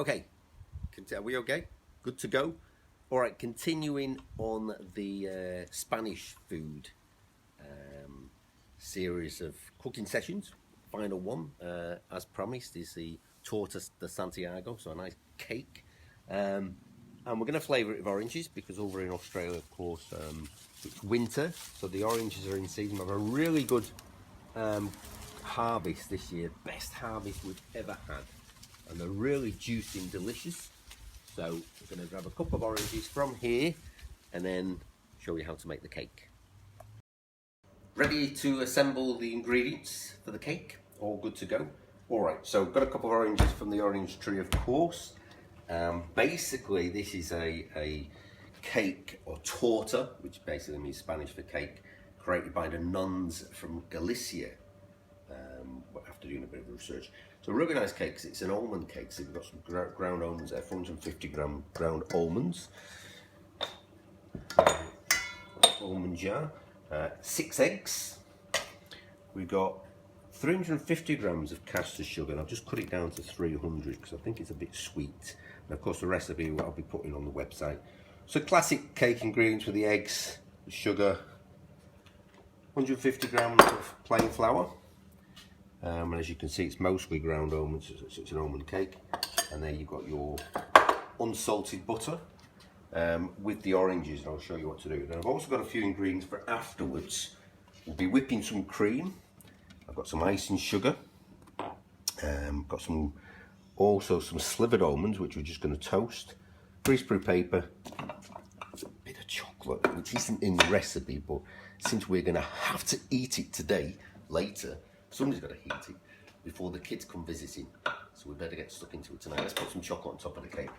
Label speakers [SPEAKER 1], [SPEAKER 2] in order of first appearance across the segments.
[SPEAKER 1] Okay, are we okay? Good to go? All right, continuing on the Spanish food series of cooking sessions. Final one, as promised, is the Torta de Santiago, so a nice cake. And we're going to flavour it with oranges because over in Australia, of course, it's winter, so the oranges are in season. We have a really good harvest this year, best harvest we've ever had. And they're really juicy and delicious. So we're going to grab a cup of oranges from here and then show you how to make the cake. Ready to assemble the ingredients for the cake, all good to go. All right, so I've got a couple of oranges from the orange tree, of course. Basically, this is a cake or torta, which basically means Spanish for cake, created by the nuns from Galicia. After doing a bit of research. So really nice cakes, it's an almond cake, so we've got some ground almonds there, 450 gram ground almonds. Almond jar, 6 eggs. We've got 350 grams of caster sugar, and I've just cut it down to 300 because I think it's a bit sweet. And of course the recipe I'll be putting on the website. So classic cake ingredients with the eggs, the sugar, 150 grams of plain flour. And as you can see, it's mostly ground almonds, so it's an almond cake. And then you've got your unsalted butter with the oranges, and I'll show you what to do. And I've also got a few ingredients for afterwards. We'll be whipping some cream. I've got some icing sugar. Got also some slivered almonds, which we're just going to toast. Greaseproof paper, a bit of chocolate, which isn't in the recipe, but since we're going to have to eat it today, later, somebody's got to heat it before the kids come visiting, so we better get stuck into it tonight. Let's put some chocolate on top of the cake.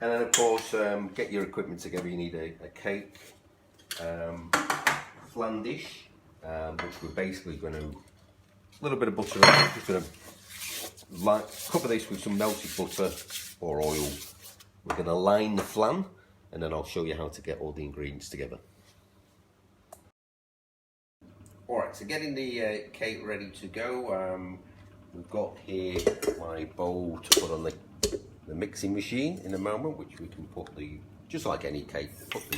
[SPEAKER 1] And then of course, get your equipment together. You need a cake flan dish, which we're basically going to, a little bit of butter, just going to cover this with some melted butter or oil. We're going to line the flan, and then I'll show you how to get all the ingredients together. Alright, so getting the cake ready to go, we've got here my bowl to put on the mixing machine in a moment, which we can put just like any cake, put the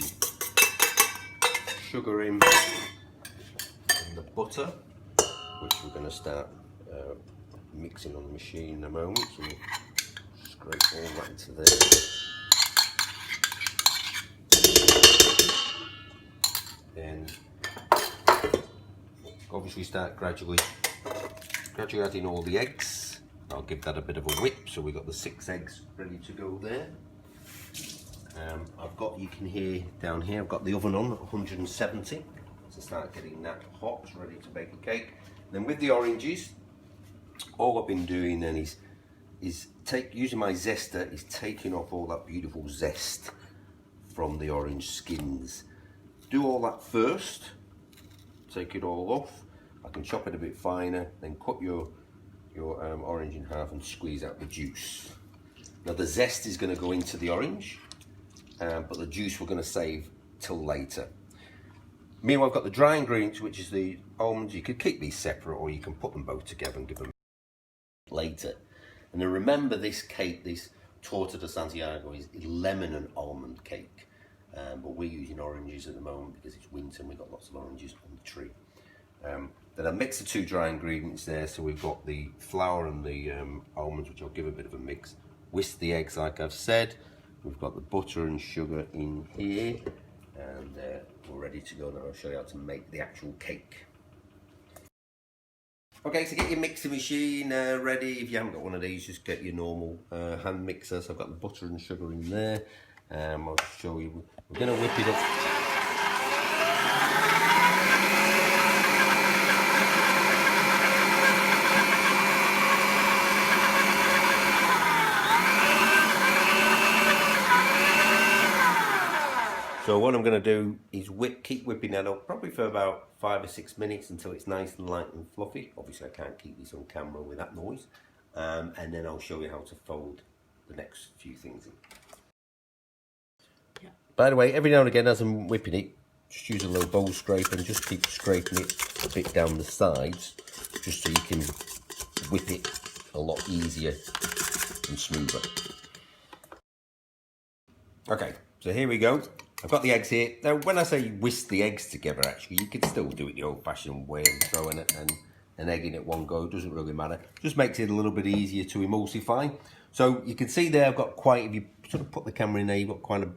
[SPEAKER 1] sugar in and the butter, which we're going to start mixing on the machine in a moment. So we'll scrape all that into there. Then obviously start gradually adding all the eggs. I'll give that a bit of a whip, so we've got the 6 eggs ready to go there. I've got, you can hear down here, I've got the oven on at 170 to start getting that hot, ready to bake a cake. Then with the oranges, all I've been doing then is using my zester, is taking off all that beautiful zest from the orange skins. Do all that first. Take it all off. I can chop it a bit finer, then cut your orange in half and squeeze out the juice. Now the zest is going to go into the orange, but the juice we're going to save till later. Meanwhile, I've got the dry ingredients, which is the almonds. You could keep these separate, or you can put them both together and give them later. And then remember, this cake, this Torta de Santiago, is lemon and almond cake. But we're using oranges at the moment because it's winter and we've got lots of oranges on the tree. Then I mix the 2 dry ingredients there, so we've got the flour and the almonds, which I'll give a bit of a mix. Whisk the eggs, like I've said. We've got the butter and sugar in here, and we're ready to go. Now I'll show you how to make the actual cake. Okay, so get your mixing machine ready. If you haven't got one of these, just get your normal hand mixer. So I've got the butter and sugar in there. I'll show you. We're going to whip it up. So what I'm going to do is keep whipping that up, probably for about 5 or 6 minutes until it's nice and light and fluffy. Obviously I can't keep this on camera with that noise. And then I'll show you how to fold the next few things in. By the way, every now and again as I'm whipping it, just use a little bowl scraper and just keep scraping it a bit down the sides, just so you can whip it a lot easier and smoother. Okay, so here we go. I've got the eggs here. Now, when I say whisk the eggs together, actually, you can still do it the old-fashioned way and throwing an egg in at one go. It doesn't really matter. Just makes it a little bit easier to emulsify. So you can see there, I've got quite, if you sort of put the camera in there, you've got quite a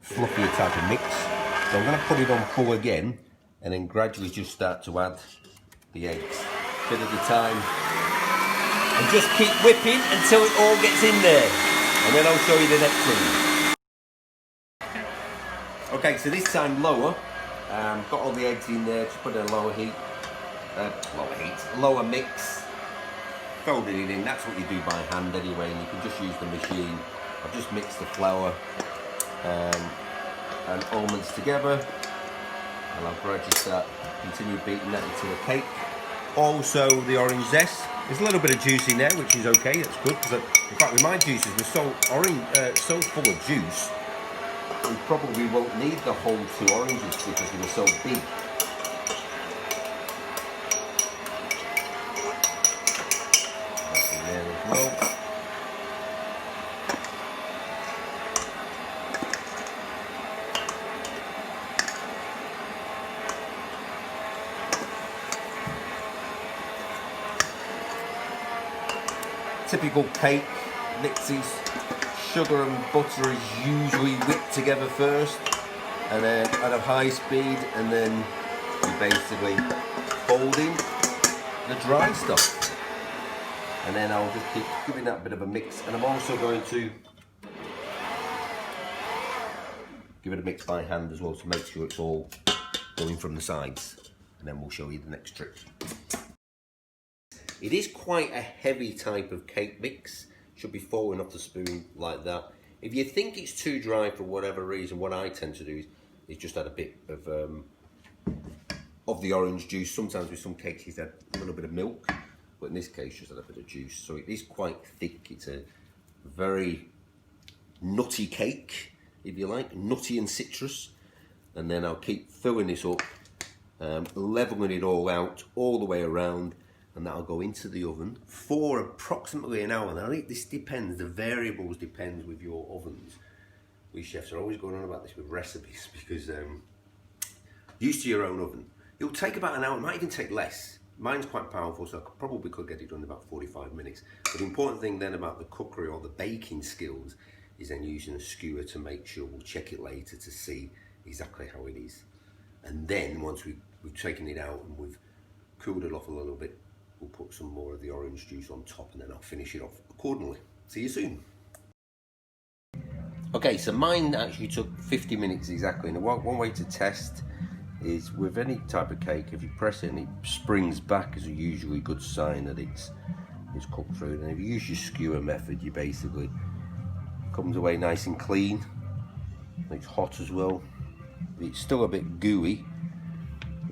[SPEAKER 1] fluffier type of mix. So I'm going to put it on full again, and then gradually just start to add the eggs, bit at a time, and just keep whipping until it all gets in there, and then I'll show you the next thing. Okay, so this time lower. Got all the eggs in there. Just put in a lower mix. Folded it in. That's what you do by hand anyway, and you can just use the machine. I've just mixed the flour and almonds together, and I'll gradually continue beating that into a cake. Also, the orange zest. There's a little bit of juice in there, which is okay. That's good because, in fact, with my juices, they're so full of juice. We probably won't need the whole 2 oranges because they're so big. That's in there as well. Typical cake mixes. Sugar and butter is usually whipped together first, and then at a high speed, and then you basically fold in the dry stuff. And then I'll just keep giving that a bit of a mix, and I'm also going to give it a mix by hand as well to make sure it's all going from the sides, and then we'll show you the next trick. It is quite a heavy type of cake mix. Should be falling off the spoon like that. If you think it's too dry for whatever reason, what I tend to do is just add a bit of the orange juice. Sometimes with some cakes you add a little bit of milk, but in this case just add a bit of juice. So it is quite thick. It's a very nutty cake, if you like, nutty and citrus. And then I'll keep filling this up, leveling it all out all the way around, and that'll go into the oven for approximately an hour. Now this depends, the variables depends with your ovens. We chefs are always going on about this with recipes because used to your own oven. It'll take about an hour, it might even take less. Mine's quite powerful, so I probably could get it done in about 45 minutes. But the important thing then about the cookery or the baking skills is then using a skewer to make sure, we'll check it later to see exactly how it is. And then once we've taken it out and we've cooled it off a little bit, we'll put some more of the orange juice on top, and then I'll finish it off accordingly. See you soon. Okay, so mine actually took 50 minutes exactly. And one way to test is with any type of cake, if you press it and it springs back, is a usually good sign that it's cooked through. And if you use your skewer method, you basically comes away nice and clean. It's hot as well. If it's still a bit gooey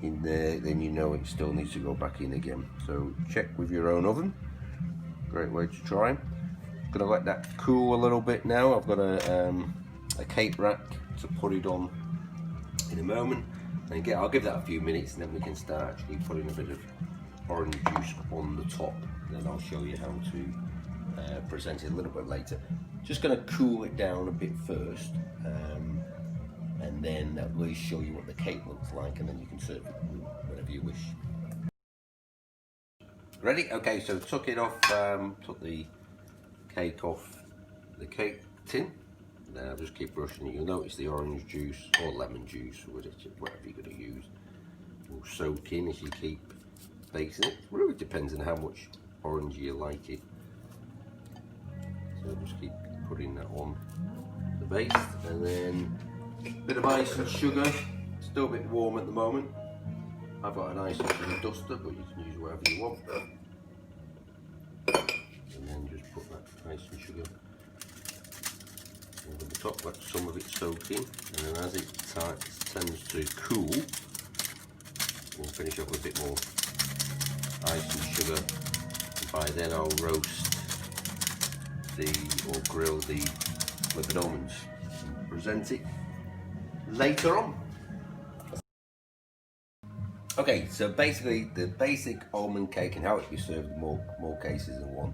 [SPEAKER 1] in there, then you know it still needs to go back in again. So check with your own oven. Great way to try. I'm gonna let that cool a little bit now. I've got a cake rack to put it on in a moment, and again I'll give that a few minutes, and then we can start actually putting a bit of orange juice on the top. And then I'll show you how to present it a little bit later. Just gonna cool it down a bit first, and then that will show you what the cake looks like, and then you can serve it whatever you wish. Ready? Okay, so took it off, took the cake off the cake tin. Now just keep brushing it. You'll notice the orange juice or lemon juice, or whatever you're going to use, will soak in as you keep basting it. It really depends on how much orange you like it. So just keep putting that on the base, and then a bit of ice and sugar. Still a bit warm at the moment. I've got an ice and sugar duster, but you can use whatever you want. And then just put that ice and sugar over the top, let some of it soak in, and then as it tends to cool, we'll finish up with a bit more ice and sugar. And by then I'll roast or grill the liquid almonds and present it later on. Okay, so basically the basic almond cake and how it can be served in more cases than one.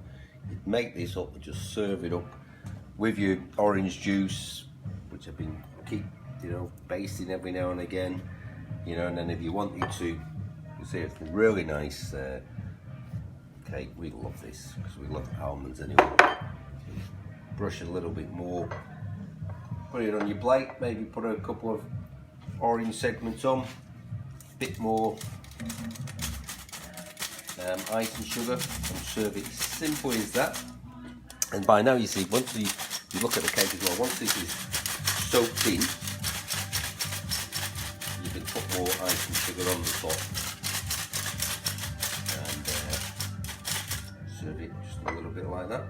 [SPEAKER 1] You make this up and just serve it up with your orange juice, which I've been basting every now and again, and then if you wanted to, you see it's really nice cake. We love this because we love almonds anyway. Brush a little bit more, put it on your plate, maybe put a couple of orange segments on, a bit more ice and sugar, and serve it simple as that. And by now you see, once you look at the cake as well, once this is soaked in, you can put more ice and sugar on the top and serve it just a little bit like that.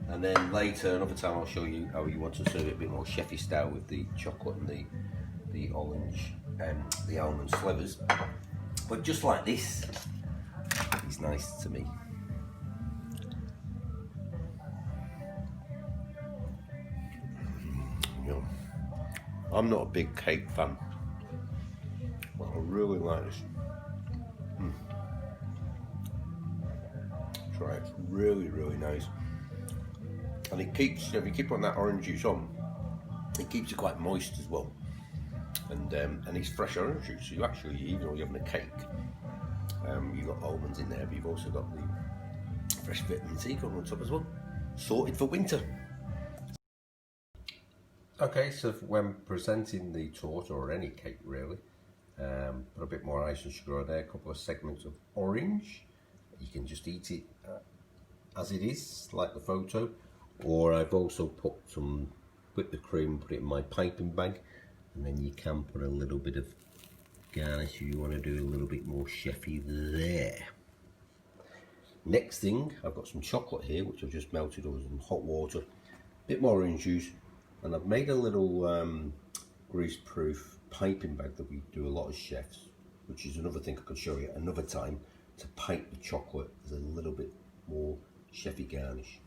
[SPEAKER 1] And then later, another time, I'll show you how you want to serve it a bit more chefy style with the chocolate and the orange and the almond slivers. But just like this, it's nice to me. I'm not a big cake fan, but I really like this. Try it, it's really, really nice. And it keeps, if you keep on that orange juice on, it keeps it quite moist as well. And it's fresh orange juice, so you actually, even though you're having a cake, you've got almonds in there, but you've also got the fresh vitamin C going on top as well. Sorted for winter. Okay, so when presenting the torta, or any cake really, put a bit more ice and sugar on there, a couple of segments of orange. You can just eat it as it is, like the photo, or I've also put some, whipped the cream, put it in my piping bag, and then you can put a little bit of garnish if you want to do a little bit more chefy there. Next thing, I've got some chocolate here, which I've just melted over some hot water, a bit more orange juice, and I've made a little grease-proof piping bag that we do a lot of chefs, which is another thing I could show you another time, to pipe the chocolate as a little bit more chefy garnish.